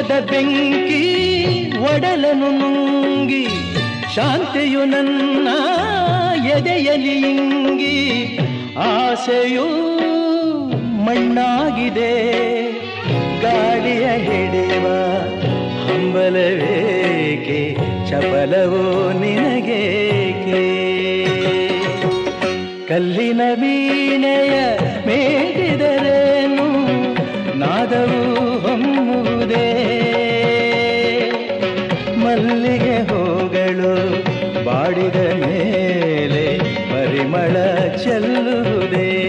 ಮೋಹದ ಬೆಂಕಿ ಒಡಲನು ನುಂಗಿ ಶಾಂತಿಯು ನನ್ನ ಎದೆಯಲಿ ಇಂಗಿ ಆಸೆಯು ಮಣ್ಣಾಗಿದೆ ಗಾಳಿಯ ಹಿಡಿಯುವ ಹಂಬಲವೇಕೆ ಚಪಲವೋ ನಿನಗೇಕೆ ಕಲ್ಲಿನ ವೀಣೆಯ ಮೇಟಿದರೇನು ನಾದವು ಹೊಮ್ಮುವುದೇ ಮಲ್ಲಿಗೆ ಹೂಗಳು ಬಾಡಿದ ಮೇಲೆ ಪರಿಮಳ ಚೆಲ್ಲು